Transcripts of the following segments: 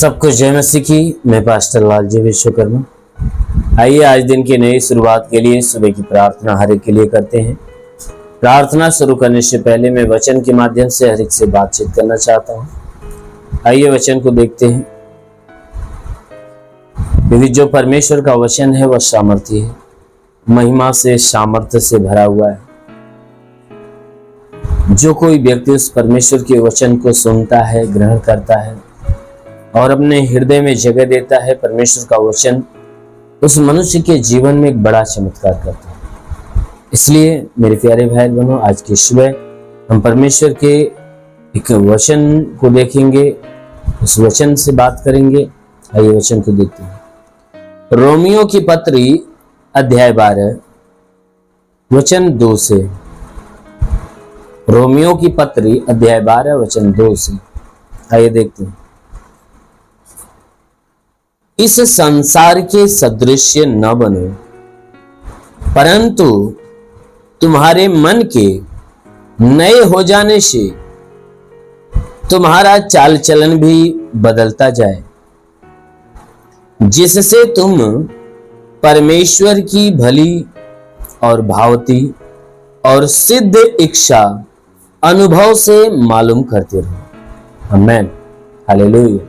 सबको जय मसीह की। मैं पास्टर लालजी विश्वकर्मा। आइए आज दिन की नई शुरुआत के लिए सुबह की प्रार्थना हर एक के लिए करते हैं। प्रार्थना शुरू करने से पहले मैं वचन के माध्यम से हर एक से बातचीत करना चाहता हूँ। आइए वचन को देखते हैं, क्योंकि जो परमेश्वर का वचन है वह सामर्थ्य है, महिमा से सामर्थ्य से भरा हुआ है। जो कोई व्यक्ति उस परमेश्वर के वचन को सुनता है, ग्रहण करता है और अपने हृदय में जगह देता है, परमेश्वर का वचन उस मनुष्य के जीवन में एक बड़ा चमत्कार करता है। इसलिए मेरे प्यारे भाई बहनों, आज की सुबह हम परमेश्वर के एक वचन को देखेंगे, उस वचन से बात करेंगे। आइए वचन को देखते हैं। रोमियो की पत्री अध्याय 12 वचन 2 से। रोमियो की पत्री अध्याय 12 वचन 2 से। आइए देखते हैं। इस संसार के सदृश न बनो, परंतु तुम्हारे मन के नए हो जाने से तुम्हारा चाल चलन भी बदलता जाए, जिससे तुम परमेश्वर की भली और भावती और सिद्ध इच्छा अनुभव से मालूम करते रहो। आमीन, हालेलुया।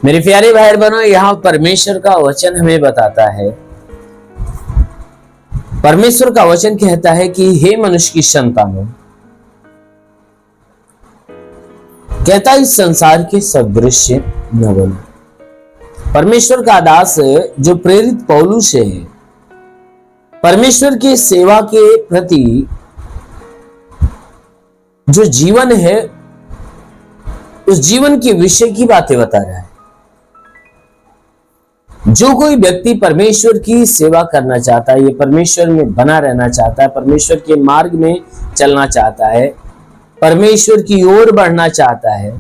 मेरे प्यारे भाई बहनों, यहां परमेश्वर का वचन हमें बताता है, परमेश्वर का वचन कहता है कि हे मनुष्य की संतानों, कहता है इस संसार के सदृश न बनो। परमेश्वर का दास जो प्रेरित पौलुस है, परमेश्वर की सेवा के प्रति जो जीवन है, उस जीवन के विषय की बातें बता रहा है। जो कोई व्यक्ति परमेश्वर की सेवा करना चाहता है, ये परमेश्वर में बना रहना चाहता है, परमेश्वर के मार्ग में चलना चाहता है, परमेश्वर की ओर बढ़ना चाहता है,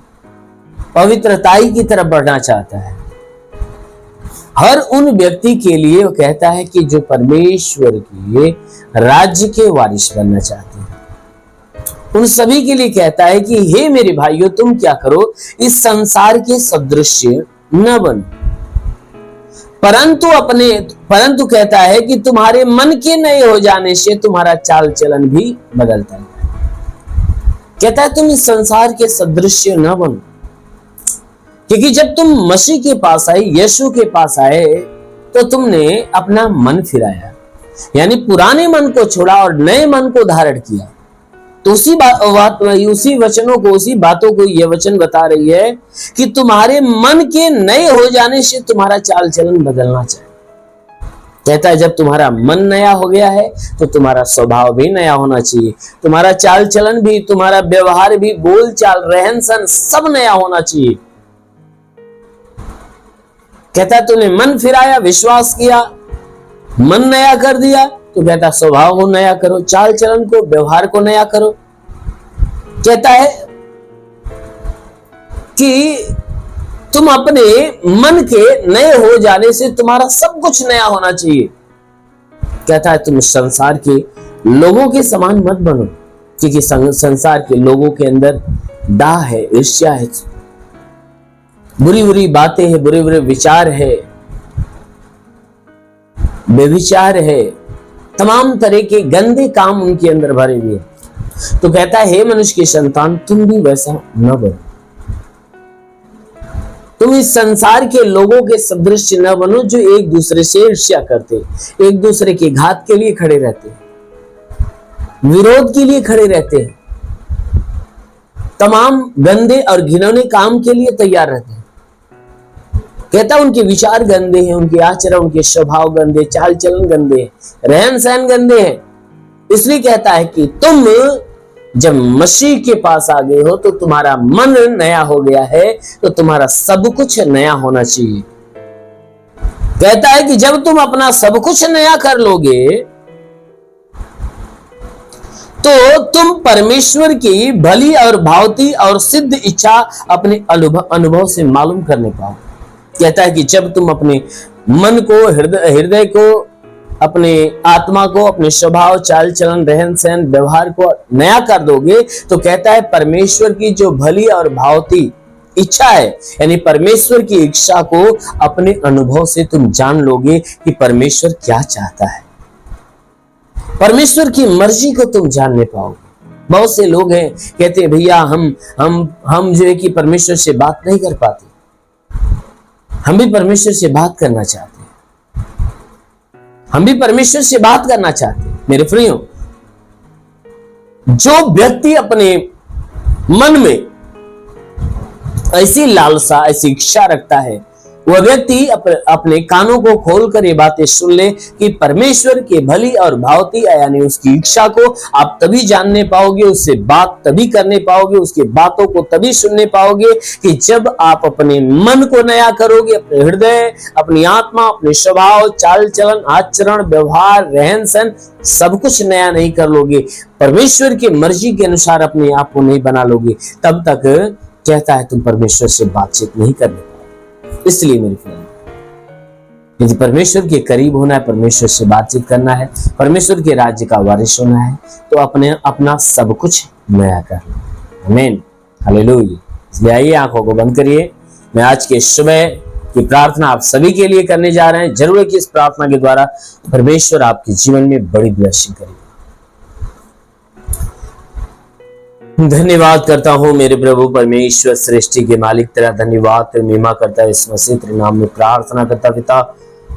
पवित्रताई की तरफ बढ़ना चाहता है, हर उन व्यक्ति के लिए वो कहता है कि जो परमेश्वर के राज्य के वारिस बनना चाहते हैं, उन सभी के लिए कहता है कि हे मेरे भाइयों, तुम क्या करो, इस संसार के सदृश न बनो, परंतु कहता है कि तुम्हारे मन के नए हो जाने से तुम्हारा चाल चलन भी बदलता है। कहता है तुम इस संसार के सदृश न बनो, क्योंकि जब तुम मसीह के पास आए, यीशु के पास आए, तो तुमने अपना मन फिराया, यानी पुराने मन को छोड़ा और नए मन को धारण किया। तो उसी वचनों को, उसी बातों को यह वचन बता रही है कि तुम्हारे मन के नए हो जाने से तुम्हारा चाल चलन बदलना चाहिए। कहता है जब तुम्हारा मन नया हो गया है तो तुम्हारा स्वभाव भी नया होना चाहिए, तुम्हारा चाल चलन भी, तुम्हारा व्यवहार भी, बोल चाल, रहन सहन सब नया होना चाहिए। कहता है तूने मन फिराया, विश्वास किया, मन नया कर दिया, तो कहता स्वभाव को नया करो, चाल चलन को, व्यवहार को नया करो। कहता है कि तुम अपने मन के नए हो जाने से तुम्हारा सब कुछ नया होना चाहिए। कहता है तुम संसार के लोगों के समान मत बनो, क्योंकि संसार के लोगों के अंदर दाह है, ईर्ष्या है, बुरी बुरी बातें हैं, बुरे बुरे विचार है, व्यभिचार है, तमाम तरह के गंदे काम उनके अंदर भरे हुए हैं। तो कहता है हे मनुष्य की संतान, तुम भी वैसा न बनो, तुम इस संसार के लोगों के सदृश न बनो, जो एक दूसरे से ईर्ष्या करते, एक दूसरे के घात के लिए खड़े रहते, विरोध के लिए खड़े रहते, तमाम गंदे और घिनौने काम के लिए तैयार रहते हैं। कहता उनके विचार गंदे हैं, उनके आचरण, उनके स्वभाव गंदे, चाल चलन गंदे हैं, रहन सहन गंदे हैं। इसलिए कहता है कि तुम जब मसीह के पास आ गए हो तो तुम्हारा मन नया हो गया है, तो तुम्हारा सब कुछ नया होना चाहिए। कहता है कि जब तुम अपना सब कुछ नया कर लोगे तो तुम परमेश्वर की भली और भावती और सिद्ध इच्छा अपने अनुभव से मालूम करने पाओ। कहता है कि जब तुम अपने मन को, हृदय को, अपने आत्मा को, अपने स्वभाव, चाल चलन, रहन सहन, व्यवहार को नया कर दोगे, तो कहता है परमेश्वर की जो भली और भावती इच्छा है, यानी परमेश्वर की इच्छा को अपने अनुभव से तुम जान लोगे कि परमेश्वर क्या चाहता है। परमेश्वर की मर्जी को तुम जानने पाओगे। बहुत से लोग हैं कहते हैं भैया हम जो है कि परमेश्वर से बात नहीं कर पाते, हम भी परमेश्वर से बात करना चाहते हैं, हम भी परमेश्वर से बात करना चाहते हैं। मेरे प्रियो, जो व्यक्ति अपने मन में ऐसी लालसा, ऐसी इच्छा रखता है, वह व्यक्ति अपने कानों को खोलकर ये बातें सुन ले कि परमेश्वर की भली और भावती यानी उसकी इच्छा को आप तभी जानने पाओगे, उससे बात तभी करने पाओगे, उसकी बातों को तभी सुनने पाओगे कि जब आप अपने मन को नया करोगे, अपने हृदय, अपनी आत्मा, अपने स्वभाव, चाल चलन, आचरण, व्यवहार, रहन सहन सब कुछ नया नहीं कर लोगे, परमेश्वर की मर्जी के अनुसार अपने आप को नहीं बना लोगे, तब तक कहता है तुम परमेश्वर से बातचीत नहीं कर पाओगे। इसलिए मेरे फ्रेंड, यदि परमेश्वर के करीब होना है, परमेश्वर से बातचीत करना है, परमेश्वर के राज्य का वारिस होना है, तो अपना सब कुछ नया कर लो। आमीन, हालेलुया। इसलिए आइए आंखों को बंद करिए। मैं आज के सुबह की प्रार्थना आप सभी के लिए करने जा रहे हैं। जरूर है कि इस प्रार्थना के द्वारा परमेश्वर आपके जीवन में बड़ी ब्लेसिंग करेगा। धन्यवाद करता हूँ मेरे प्रभु परमेश्वर, सृष्टि के मालिक, तेरा धन्यवाद, तेरी महिमा करता है इस मसीह तेरे नाम में प्रार्थना करता पिता।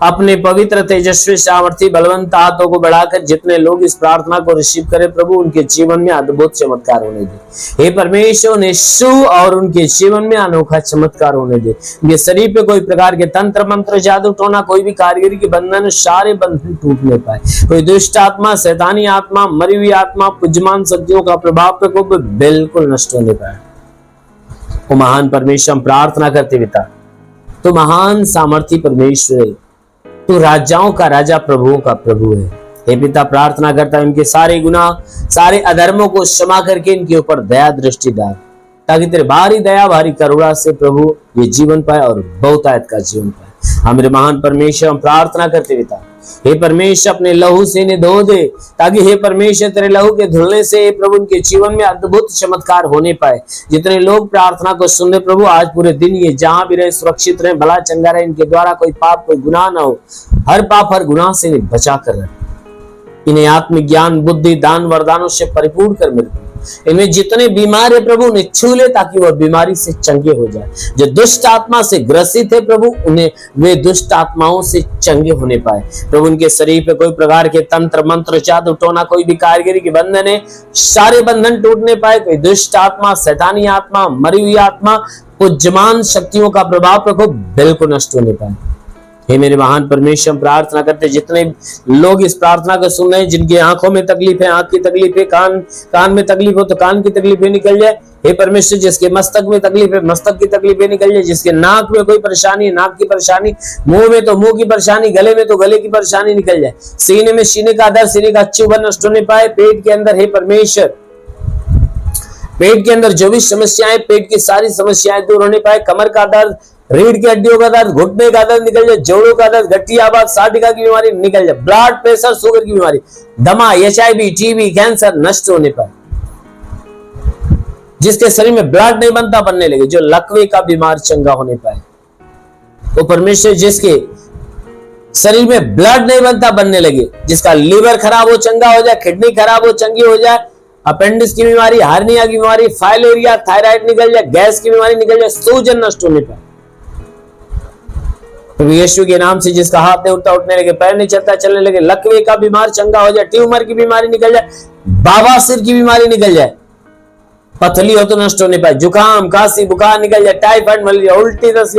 अपने पवित्र, तेजस्वी, सामर्थी, बलवंत हाथों को बढ़ाकर जितने लोग इस प्रार्थना को रिसीव करें प्रभु, उनके जीवन में अद्भुत चमत्कार होने दे। हे परमेश्वर, उन्हें शु और उनके जीवन में अनोखा चमत्कार होने दे। उनके शरीर पे कोई प्रकार के तंत्र मंत्र, जादू टोना, कोई भी कारीगरी के बंधन, सारे बंधन टूटने पाए। कोई दुष्ट आत्मा, शैतानी आत्मा, मरी हुई आत्मा, पूज्यमान शक्तियों का प्रभाव प्रकोप बिल्कुल नष्ट होने पाए। वो महान परमेश्वर, हम प्रार्थना करते पिता, तो महान सामर्थी परमेश्वर है, तू राजाओं का राजा, प्रभुओं का प्रभु है। हे पिता, प्रार्थना करता है इनके सारे गुनाह, सारे अधर्मों को क्षमा करके इनके ऊपर दया दृष्टि डाल, ताकि तेरे भारी दया, भारी करुणा से प्रभु ये जीवन पाए और बहुतायत का जीवन पाए। हमारे महान परमेश्वर, हम प्रार्थना करते पिता, हे परमेश्वर, अपने लहू से इन्हें धो दे, ताकि हे परमेश्वर तेरे लहू के धुलने से प्रभु उनके जीवन में अद्भुत चमत्कार होने पाए। जितने लोग प्रार्थना को सुन रहे प्रभु, आज पूरे दिन ये जहां भी रहे सुरक्षित रहे, भला चंगा रहे, इनके द्वारा कोई पाप, कोई गुनाह ना हो, हर पाप, हर गुनाह से इन्हें बचा कर रहे। इन्हें आत्मिक ज्ञान, बुद्धि, दान, वरदानों से परिपूर्ण कर मिले। इनमें जितने बीमार है प्रभु, उन्हें छू ले, ताकि वह बीमारी से चंगे हो जाए। जो दुष्ट आत्मा से ग्रसित है प्रभु, उन्हें वे दुष्ट आत्माओं से चंगे होने पाए। प्रभु उनके शरीर पे कोई प्रकार के तंत्र मंत्र, जादू टोना, कोई भी कारीगरी के बंधन है, सारे बंधन टूटने पाए। कोई दुष्ट आत्मा, शैतानी आत्मा, मरी हुई आत्मा, पूज्यमान शक्तियों का प्रभाव प्रकोप बिल्कुल नष्ट होने पाए। हे मेरे महान परमेश्वर, प्रार्थना करते जितने लोग इस प्रार्थना को सुन रहे हैं, जिनकी आंखों में तकलीफ है, आंख की तकलीफ है, कान में तकलीफ हो तो कान की तकलीफें निकल जाए। हे परमेश्वर, जिसके मस्तक में तकलीफ है, मस्तक की तकलीफें निकल जाए। जिसके नाक में कोई परेशानी है, नाक की परेशानी, मुंह में तो मुंह की परेशानी, गले में तो गले की परेशानी निकल जाए। सीने में सीने का दर्द, सीने का चुभन नष्ट होने पाए। पेट के अंदर, हे परमेश्वर, पेट के अंदर जो भी समस्याएं, पेट की सारी समस्याएं दूर होने पाए। कमर का दर्द, रीढ़ की हड्डियों का दर्द, घुटने का दर्द निकल जाए। जोड़ों का दर्द, गठियावात, साधिका की बीमारी निकल जाए। ब्लड प्रेशर, शुगर की बीमारी, दमा, HIV, TB, कैंसर नष्ट होने पाए। जिसके शरीर में ब्लड नहीं बनता, बनने लगे। जो लकवे का बीमार चंगा होने पाए। तो परमेश्वर, जिसके शरीर में ब्लड नहीं बनता, बनने लगे। जिसका लीवर खराब हो, चंगा हो जाए। किडनी खराब हो, चंगी हो जाए। अपेंडिक्स की बीमारी, हार्निया की बीमारी, फाइलेरिया, थायराइड निकल जाए। गैस की बीमारी निकल जाए। सूजन नष्ट होने पाए। यीशु के नाम से जिसका हाथ नहीं उठता, उठने लगे, पैर नहीं चलता, चलने लगे। लकवे का बीमार चंगा हो जाए। ट्यूमर की बीमारी निकल जाए। बवासीर की बीमारी निकल जाए। पथली हो तो नष्ट होने पाए। जुकाम, खांसी, बुखार निकल जाए। टाइफाइड, मलेरिया, उल्टी, दस्त,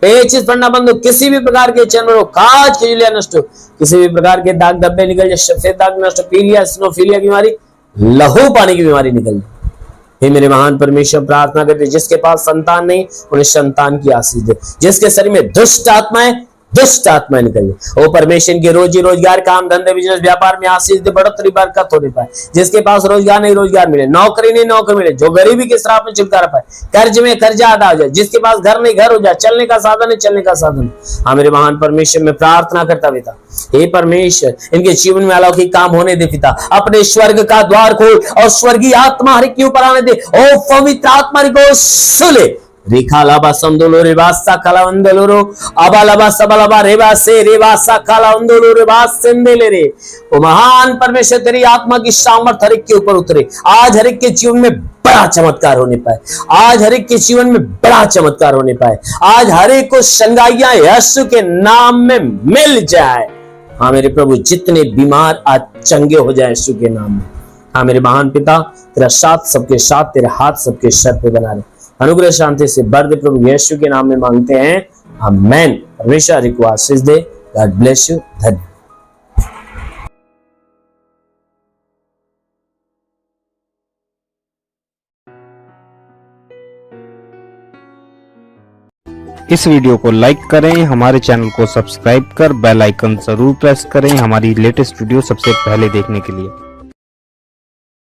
पेचिश पड़ना बंद हो। किसी भी प्रकार के चर्म रोग, काज, खिजलियां नष्ट हो। किसी भी प्रकार के दाग धब्बे निकल जाए। सफेद दाग नष्ट, पीलिया, स्नोफीलिया की बीमारी, लहू पानी की बीमारी निकल जाए। हे मेरे महान परमेश्वर, प्रार्थना करते जिसके पास संतान नहीं, उन्हें संतान की आशीष दे। जिसके शरीर में दुष्ट आत्माएं निकल जाए। ओ परमेश्वर के रोजी रोजगार, काम धंधे, बिजनेस, व्यापार में आशीष दे, बढ़ोतरी, बरकत होने पाए। जिसके पास रोजगार नहीं, रोजगार मिले। नौकरी नहीं, नौकरी मिले। जो गरीबी के श्राप में छुटकारा पाए। कर्ज में कर्जा अदा हो जाए। जिसके पास घर नहीं, घर हो जाए। चलने का साधन है, चलने का साधन। हाँ मेरे महान परमेश्वर, मैं प्रार्थना करता पिता, हे परमेश्वर, इनके जीवन में अलौकिक काम होने दे पिता। अपने स्वर्ग का द्वार खोल और स्वर्गीय आत्मा हर एक के ऊपर आने दे। ओ पवित्र आत्मा को सुले, रेखा लाबा संदोलो रेबासा कलावंदलोरो अबा लाबा सबलाबा रेबा से रेबासा कलावंदोलो रेबास सेंदेले रे। ओ महान परमेश्वर तेरी आत्मा की सामर्थ हर एक के ऊपर उतरे आज, हर एक के जीवन में बड़ा चमत्कार होने पाए आज, हर एक के जीवन में बड़ा चमत्कार होने पाए आज, हर एक को शंगाइयां यीशु के नाम में मिल जाए। हाँ मेरे प्रभु, जितने बीमार आज चंगे हो जाए यीशु के नाम में। हाँ मेरे महान पिता, तेरा साथ सबके साथ, तेरे हाथ सबके सर पे बना रहे, अनुग्रह शांति से भर दे प्रभु, यीशु के नाम में मांगते हैं, आमेन। परमेश्वर को आशीष दे। God bless you. धन्यवाद। इस वीडियो को लाइक करें, हमारे चैनल को सब्सक्राइब कर बेल आइकन जरूर प्रेस करें हमारी लेटेस्ट वीडियो सबसे पहले देखने के लिए।